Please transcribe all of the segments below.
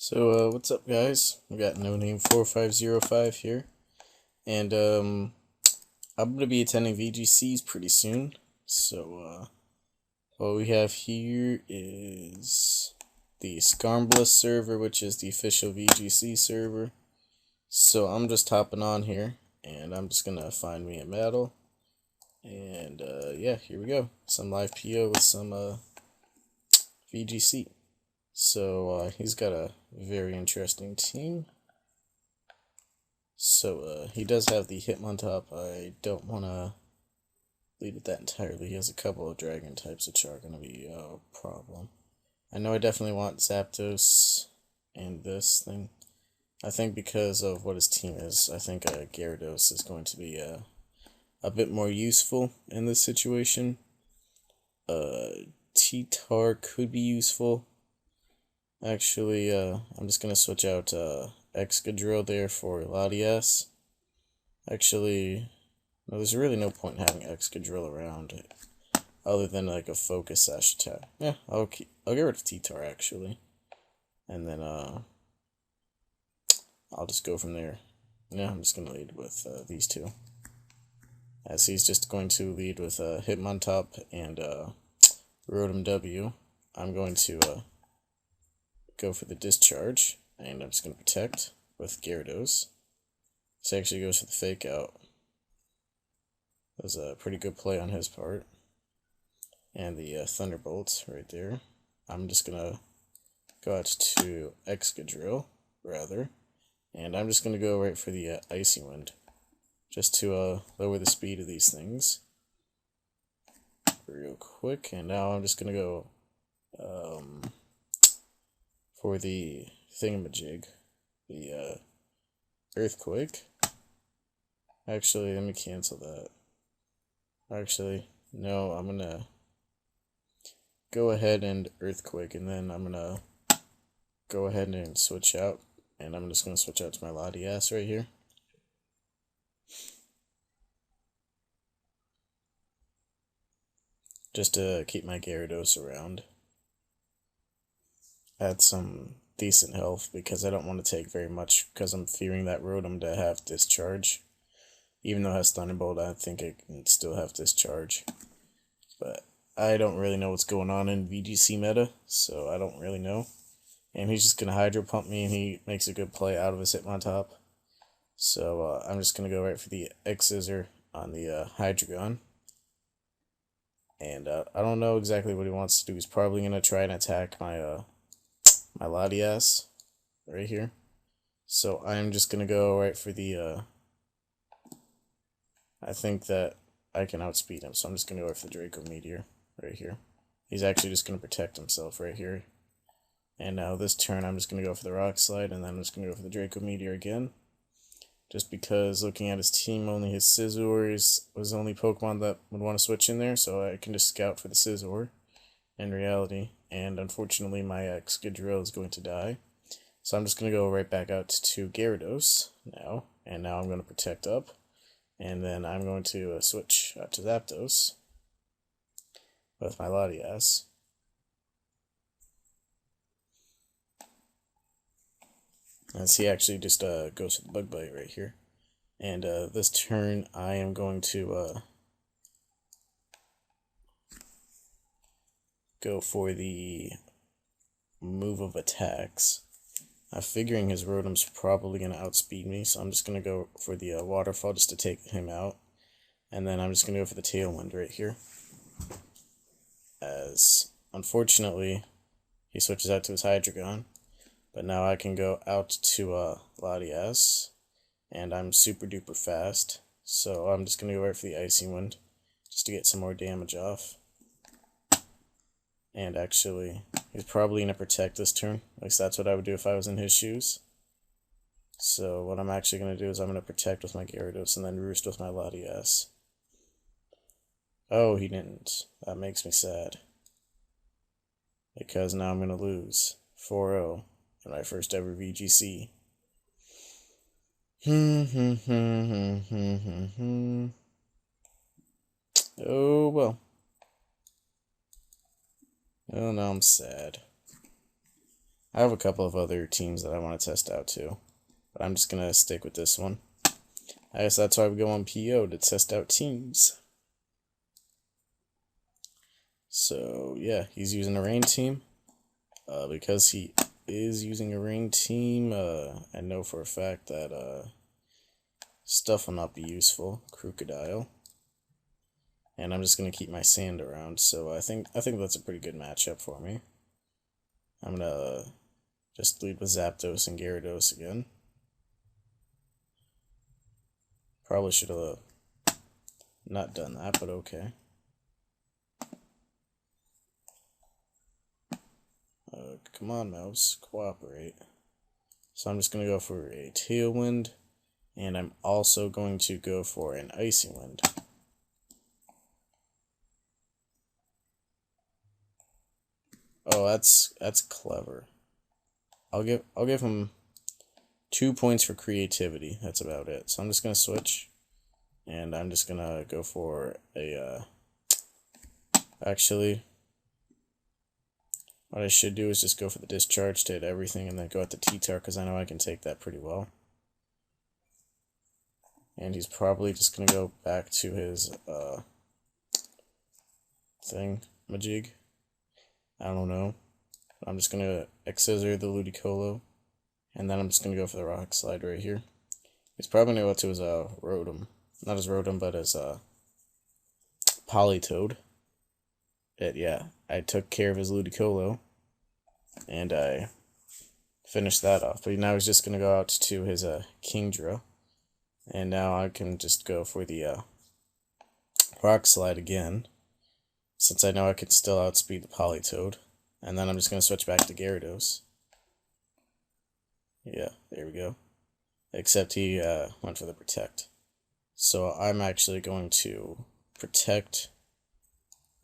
So, what's up, guys? We got No Name 4505 here, and I'm gonna be attending VGCs pretty soon. So, what we have here is the Scarmbless server, which is the official VGC server. So, I'm just hopping on here, and I'm just gonna find me a medal, and yeah, here we go. Some LivePO with some VGC. So, he's got a very interesting team. So, he does have the Hitmontop. I don't want to lead with that entirely. He has a couple of dragon types, which are going to be a problem. I know I definitely want Zapdos and this thing. I think because of what his team is, I think Gyarados is going to be a bit more useful in this situation. T-Tar could be useful. Actually, I'm just going to switch out Excadrill there for Latias. Actually, no, there's really no point in having Excadrill around other than like a focus sash attack. Yeah, I'll get rid of T-Tar actually. And then I'll just go from there. Yeah, I'm just going to lead with these two. As he's just going to lead with Hitmontop and Rotom W. I'm going to go for the discharge, and I'm just going to protect with Gyarados. This actually goes for the fake out. That was a pretty good play on his part. And the Thunderbolt right there. I'm just going to go out to Excadrill, rather. And I'm just going to go right for the Icy Wind. Just to lower the speed of these things. Real quick. And now I'm just going to go for the thingamajig, the Earthquake. Actually, let me cancel that. Actually, no, I'm gonna go ahead and Earthquake, and then I'm gonna go ahead and switch out, and I'm just gonna switch out to my Latias right here. Just to keep my Gyarados around. Add some decent health because I don't want to take very much because I'm fearing that Rotom to have Discharge. Even though it has Thunderbolt, I think it can still have Discharge. But I don't really know what's going on in VGC meta, so I don't really know. And he's just going to Hydro Pump me, and he makes a good play out of his Hitmontop. So I'm just going to go right for the X-Scissor on the Hydreigon. And I don't know exactly what he wants to do. He's probably going to try and attack my my Latias right here. So I'm just going to go right for the I think that I can outspeed him, so I'm just going to go right for the Draco Meteor right here. He's actually just going to protect himself right here. And now this turn I'm just going to go for the Rock Slide, and then I'm just going to go for the Draco Meteor again. Just because looking at his team, only his Scizor was the only Pokemon that would want to switch in there, so I can just scout for the Scizor in reality. And unfortunately my Excadrill is going to die. So I'm just going to go right back out to Gyarados now, and now I'm going to protect up. And then I'm going to switch out to Zapdos with my Latias. As he actually just goes for the Bug Bite right here. And this turn I am going to go for the move of attacks. I'm figuring his Rotom's probably going to outspeed me, so I'm just going to go for the Waterfall just to take him out. And then I'm just going to go for the Tailwind right here. As, unfortunately, he switches out to his Hydreigon. But now I can go out to Latias. And I'm super duper fast. So I'm just going to go right for the Icy Wind, just to get some more damage off. And actually, he's probably going to protect this turn. At least that's what I would do if I was in his shoes. So what I'm actually going to do is I'm going to protect with my Gyarados and then roost with my Latias. Oh, he didn't. That makes me sad. Because now I'm going to lose 4-0 in my first ever VGC. Oh, well. Oh, now I'm sad. I have a couple of other teams that I want to test out too, but I'm just going to stick with this one. I guess that's why we go on PO, to test out teams. So yeah, he's using a rain team. Because he is using a rain team, I know for a fact that stuff will not be useful. Crocodile. And I'm just gonna keep my sand around, so I think that's a pretty good matchup for me. I'm gonna just lead with Zapdos and Gyarados again. Probably should have not done that, but okay. Come on, mouse, cooperate. So I'm just gonna go for a Tailwind, and I'm also going to go for an Icy Wind. Oh, that's clever. I'll give him 2 points for creativity. That's about it. So I'm just gonna switch, and I'm just gonna go for a. Actually, what I should do is just go for the discharge to hit everything, and then go at the T-Tar because I know I can take that pretty well. And he's probably just gonna go back to his thing, Majig. I don't know. I'm just gonna X-Scissor the Ludicolo, and then I'm just gonna go for the Rock Slide right here. He's probably gonna go to his Rotom, not his Rotom, but his Politoed. Yeah, I took care of his Ludicolo, and I finished that off. But now he's just gonna go out to his Kingdra, and now I can just go for the Rock Slide again, since I know I can still outspeed the Politoed. And then I'm just going to switch back to Gyarados. Yeah, there we go. Except he went for the Protect. So I'm actually going to Protect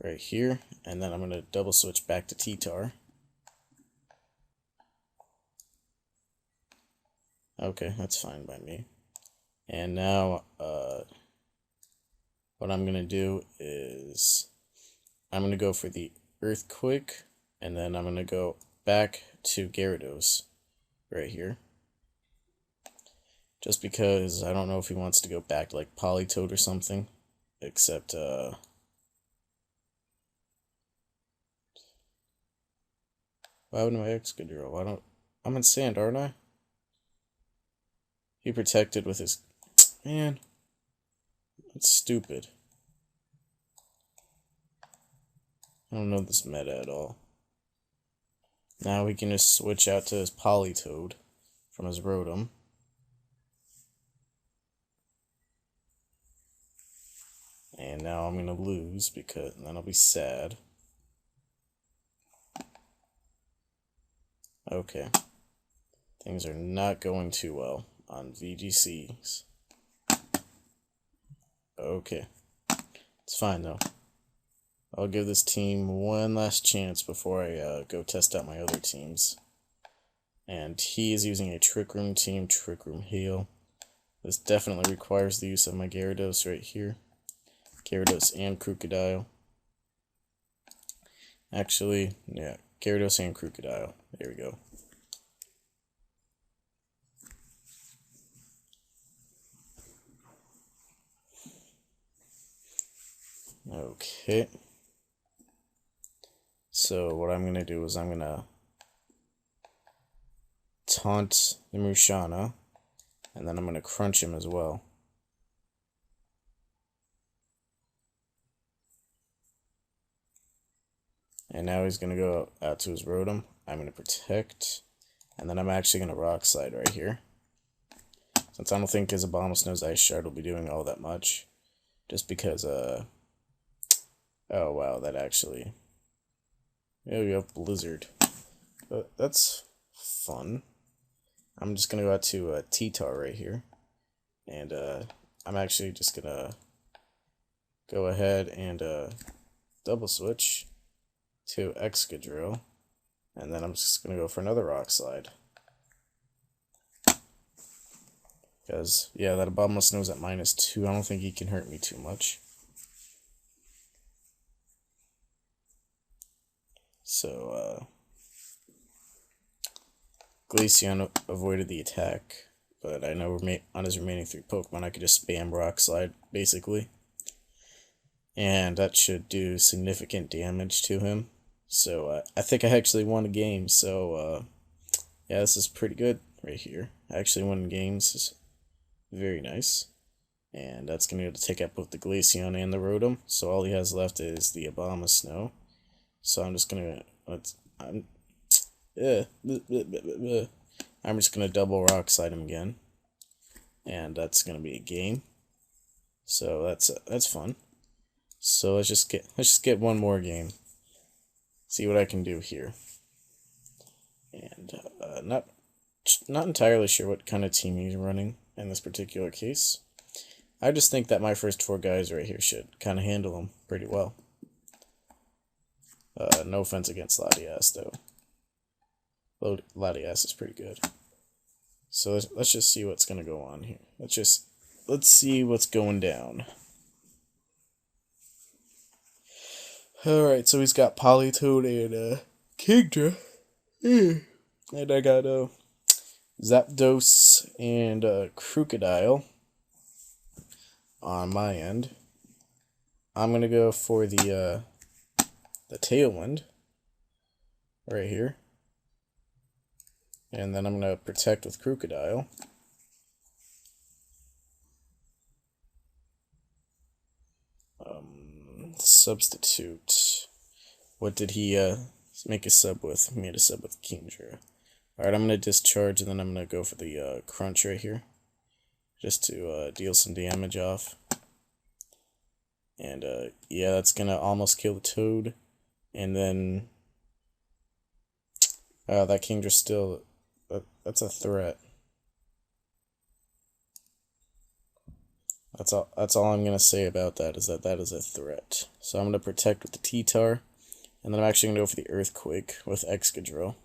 right here. And then I'm going to double switch back to T-Tar. Okay, that's fine by me. And now what I'm going to do is I'm going to go for the Earthquake. And then I'm going to go back to Gyarados right here. Just because I don't know if he wants to go back to like Politoed or something. Except, why wouldn't my Excadrill? Why don't... I'm in sand, aren't I? He protected with his... Man. That's stupid. I don't know this meta at all. Now we can just switch out to his Politoed from his Rotom. And now I'm going to lose, because then I'll be sad. Okay. Things are not going too well on VGCs. Okay. It's fine, though. I'll give this team one last chance before I go test out my other teams. And he is using a Trick Room team, Trick Room Heal. This definitely requires the use of my Gyarados right here. Gyarados and Crocodile. Actually, yeah, Gyarados and Crocodile. There we go. Okay. So what I'm going to do is I'm going to taunt the Mushana, and then I'm going to crunch him as well. And now he's going to go out to his Rotom. I'm going to Protect, and then I'm actually going to Rock Slide right here. Since I don't think his Abomasnow's Ice Shard will be doing all that much. Just because, oh wow, that actually... Yeah, we have Blizzard. But that's fun. I'm just going to go out to T-Tar right here. And I'm actually just going to go ahead and double switch to Excadrill. And then I'm just going to go for another Rock Slide. Because, yeah, that Abomasnow's at -2. I don't think he can hurt me too much. So, Glaceon avoided the attack, but I know on his remaining 3 Pokemon I could just spam Rock Slide, basically. And that should do significant damage to him. So I think I actually won a game, so yeah, this is pretty good right here. Actually winning games is very nice. And that's going to be able to take out both the Glaceon and the Rotom. So all he has left is the Abomasnow. So I'm just going to... I'm just going to double Rock Slide him again. And that's going to be a game. So that's fun. So let's just get one more game. See what I can do here. And not entirely sure what kind of team he's running in this particular case. I just think that my first 4 guys right here should kind of handle him pretty well. No offense against Latias, though. Latias is pretty good. So let's just see what's gonna go on here. Let's see what's going down. Alright, so he's got Politoed and Kingdra. And I got Zapdos and Crocodile on my end. I'm gonna go for the Tailwind right here. And then I'm gonna protect with Crocodile. Substitute. What did he make a sub with? He made a sub with Kingdra. Alright, I'm gonna discharge and then I'm gonna go for the Crunch right here. Just to deal some damage off. And yeah, that's gonna almost kill the Toad. And then that Kingdra still that's a threat. That's all I'm gonna say about that is that is a threat. So I'm gonna protect with the T-Tar, and then I'm actually gonna go for the Earthquake with Excadrill.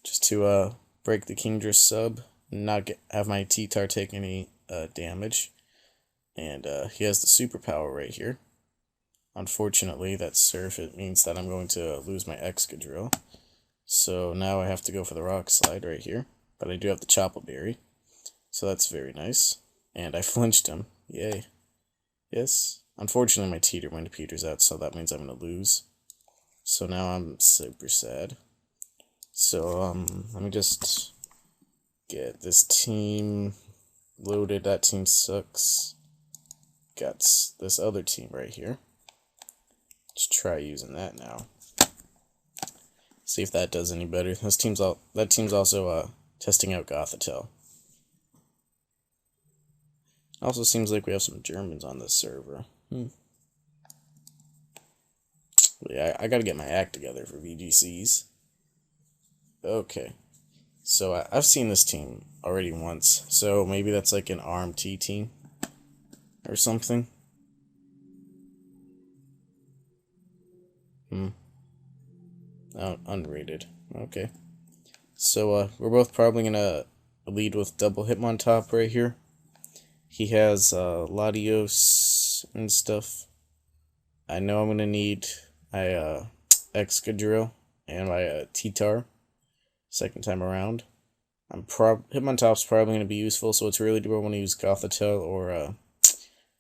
Just to break the Kingdra sub, and not have my T-Tar take any damage. And he has the superpower right here. Unfortunately, that Surf, it means that I'm going to lose my Excadrill. So now I have to go for the Rock Slide right here. But I do have the Chople Berry. So that's very nice. And I flinched him. Yay. Yes. Unfortunately, my Teeterwind peters out, so that means I'm going to lose. So now I'm super sad. So, let me just get this team loaded. That team sucks. Got this other team right here. Let's try using that now. See if that does any better. That team's also testing out Gothitelle. Also seems like we have some Germans on this server. Yeah, I gotta get my act together for VGCs. Okay. So I've seen this team already once. So maybe that's like an RMT team or something. Oh, unrated. Okay. So we're both probably gonna lead with double Hitmontop right here. He has Latios and stuff. I know I'm gonna need my Excadrill and my T-Tar second time around. Hitmontop's probably gonna be useful, so it's really do I want to use Gothitelle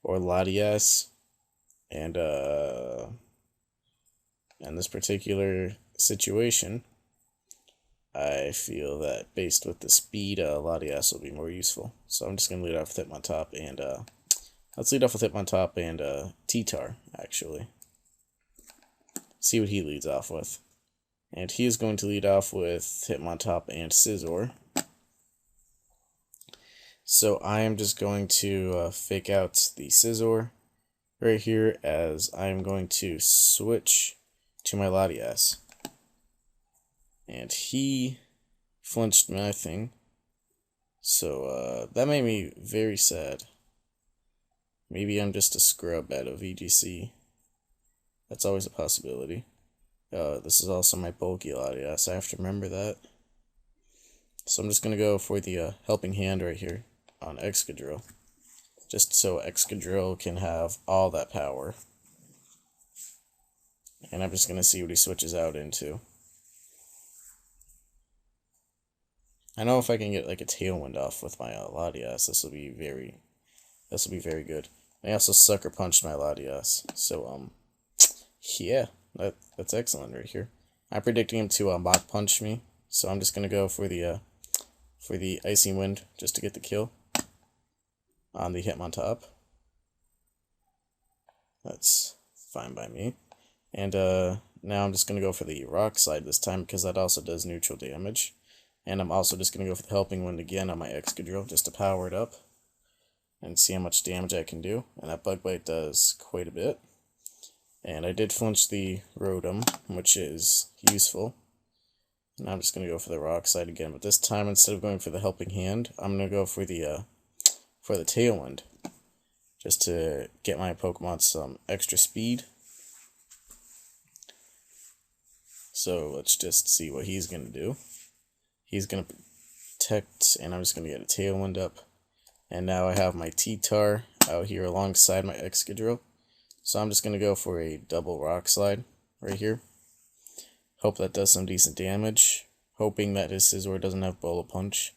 or Latias. And in this particular situation, I feel that based with the speed, Latias will be more useful. So I'm just going to lead off with Hitmontop and, let's lead off with Hitmontop and, T-Tar, actually. See what he leads off with. And he is going to lead off with Hitmontop and Scizor. So I am just going to, fake out the Scizor right here as I am going to switch to my Latias. And he flinched my thing. So, that made me very sad. Maybe I'm just a scrub at a VGC. That's always a possibility. This is also my bulky Latias. I have to remember that. So I'm just going to go for the helping hand right here on Excadrill. Just so Excadrill can have all that power. And I'm just going to see what he switches out into. I know if I can get like a tailwind off with my Latias, this will be very good. I also sucker punched my Latias, so yeah, that's excellent right here. I'm predicting him to Mach Punch me, so I'm just gonna go for the Icy Wind just to get the kill on the Hitmontop. That's fine by me. And now I'm just gonna go for the Rock Slide this time because that also does neutral damage. And I'm also just gonna go for the Helping Wind again on my Excadrill just to power it up and see how much damage I can do. And that Bug Bite does quite a bit. And I did flinch the Rotom, which is useful. And I'm just going to go for the Rock Slide again, but this time instead of going for the Helping Hand, I'm going to go for the Tailwind, just to get my Pokemon some extra speed. So let's just see what he's going to do. He's going to protect, and I'm just going to get a Tailwind up. And now I have my T-Tar out here alongside my Excadrill. So I'm just going to go for a double Rock Slide right here. Hope that does some decent damage. Hoping that his Scizor doesn't have Bullet Punch.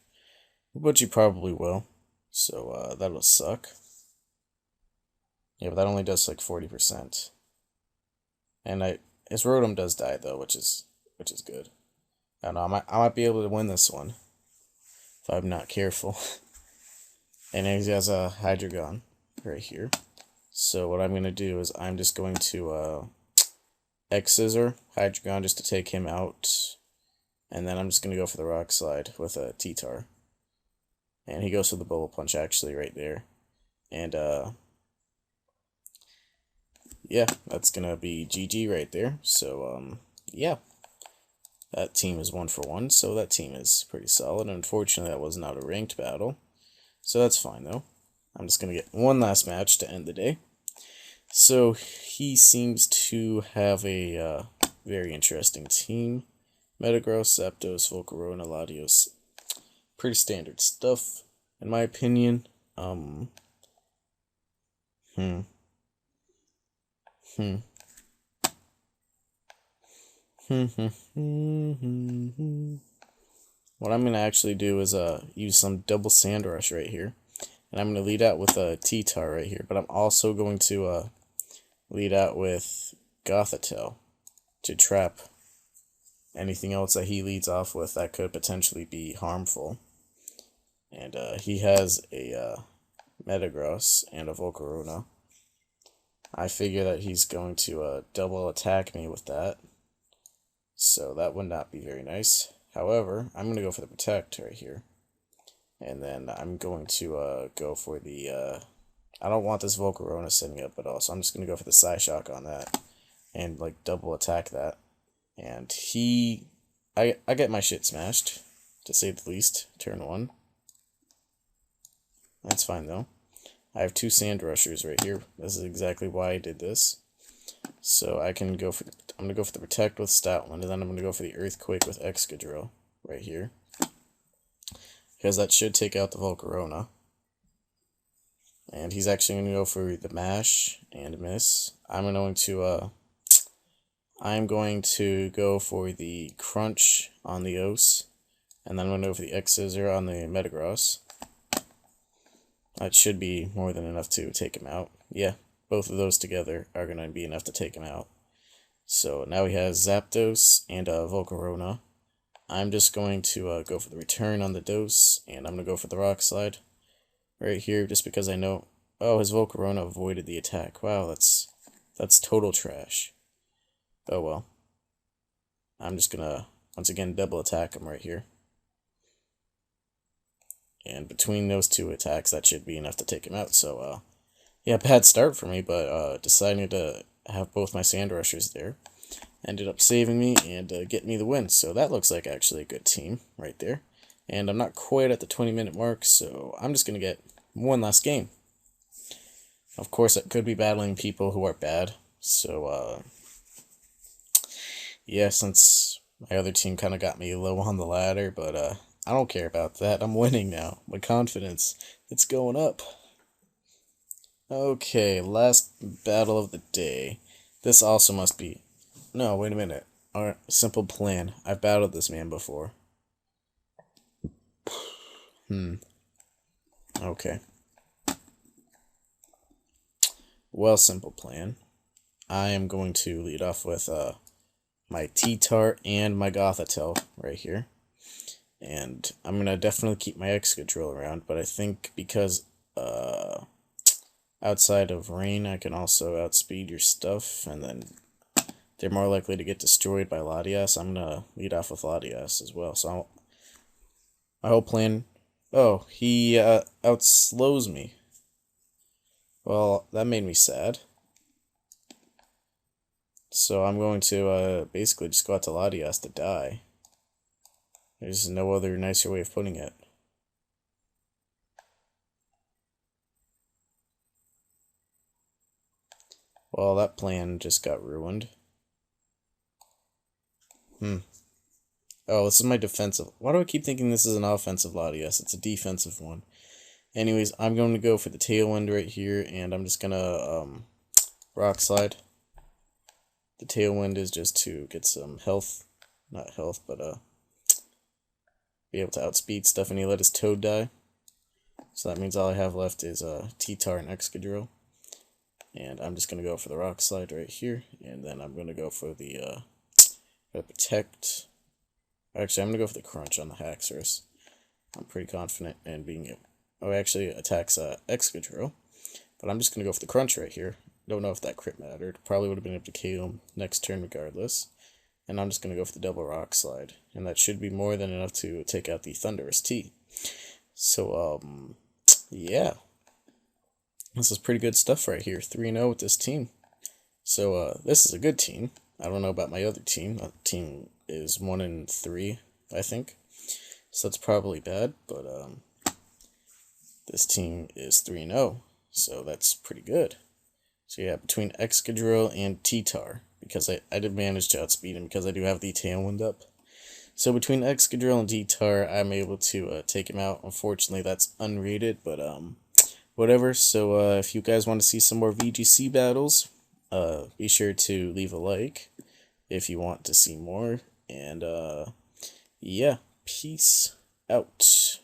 But you probably will. So that'll suck. Yeah, but that only does like 40%. And his Rotom does die though, which is good. I don't know, I might be able to win this one if I'm not careful. And he has a Hydreigon right here. So what I'm going to do is I'm just going to X-Scissor Hydreigon just to take him out. And then I'm just going to go for the Rock Slide with a T-Tar. And he goes for the Bullet Punch actually right there. And yeah, that's going to be GG right there. So yeah, that team is 1-for-1. So that team is pretty solid. Unfortunately, that was not a ranked battle. So that's fine though. I'm just going to get one last match to end the day. So he seems to have a very interesting team. Metagross, Zapdos, Volcarona, Latios. Pretty standard stuff, in my opinion. What I'm going to actually do is use some double Sand Rush right here. And I'm going to lead out with a T-Tar right here. But I'm also going to lead out with Gothitelle to trap anything else that he leads off with that could potentially be harmful. And he has a Metagross and a Volcarona. I figure that he's going to double attack me with that. So that would not be very nice. However, I'm going to go for the Protect right here. And then I'm going to go for the... I don't want this Volcarona setting up at all, so I'm just going to go for the Psyshock on that. And, like, double attack that. And I get my shit smashed, to say the least, turn 1. That's fine, though. I have 2 Sand Rushers right here. This is exactly why I did this. So I can go for... I'm going to go for the Protect with Stoutland, and then I'm going to go for the Earthquake with Excadrill right here. Because that should take out the Volcarona. And he's actually going to go for the Mash and miss. I'm going to go for the Crunch on the Ose. And then I'm going to go for the X-Scissor on the Metagross. That should be more than enough to take him out. Yeah, both of those together are going to be enough to take him out. So now he has Zapdos and Volcarona. I'm just going to go for the return on the Dose, and I'm going to go for the Rock Slide right here, just because I know... Oh, his Volcarona avoided the attack. Wow, that's total trash. Oh well. I'm just going to, once again, double attack him right here. And between those 2 attacks, that should be enough to take him out. So, yeah, bad start for me, but deciding to have both my Sand Rushers there ended up saving me and getting me the win. So that looks like actually a good team right there. And I'm not quite at the 20-minute mark, so I'm just going to get one last game. Of course, I could be battling people who are bad. So, yeah, since my other team kind of got me low on the ladder, but I don't care about that. I'm winning now. My confidence, it's going up. Okay, last battle of the day. This also must be... No, wait a minute. Alright, simple plan. I've battled this man before. Okay. Well, simple plan. I am going to lead off with my T-Tar and my Gothitelle right here. And I'm going to definitely keep my Excadrill around, but I think because outside of rain, I can also outspeed your stuff, and then they're more likely to get destroyed by Latias. I'm going to lead off with Latias as well. So my whole plan... Oh, he outslows me. Well, that made me sad. So I'm going to basically just go out to Latias to die. There's no other nicer way of putting it. Well, that plan just got ruined. Oh, this is my defensive. Why do I keep thinking this is an offensive Latias? It's a defensive one. Anyways, I'm going to go for the Tailwind right here, and I'm just going to Rock Slide. The Tailwind is just to get some health. Not health, but be able to outspeed stuff, and he let his Toad die. So that means all I have left is T-Tar and Excadrill. And I'm just going to go for the Rock Slide right here, and then I'm going to go for the Protect. Actually, I'm going to go for the Crunch on the Haxorus. I'm pretty confident in being able... Oh, it actually attacks Excadrill, but I'm just going to go for the Crunch right here. Don't know if that crit mattered. Probably would have been able to KO him next turn regardless. And I'm just going to go for the double Rock Slide, and that should be more than enough to take out the Thunderous T. So, yeah. This is pretty good stuff right here. 3-0 with this team. So, this is a good team. I don't know about my other team. My team is 1-3, I think. So that's probably bad, but this team is 3-0, so that's pretty good. So yeah, between Excadrill and T-Tar, because I did manage to outspeed him because I do have the Tailwind up. So between Excadrill and T-Tar, I'm able to take him out. Unfortunately, that's unrated, but whatever. So if you guys want to see some more VGC battles, be sure to leave a like if you want to see more. And yeah, peace out.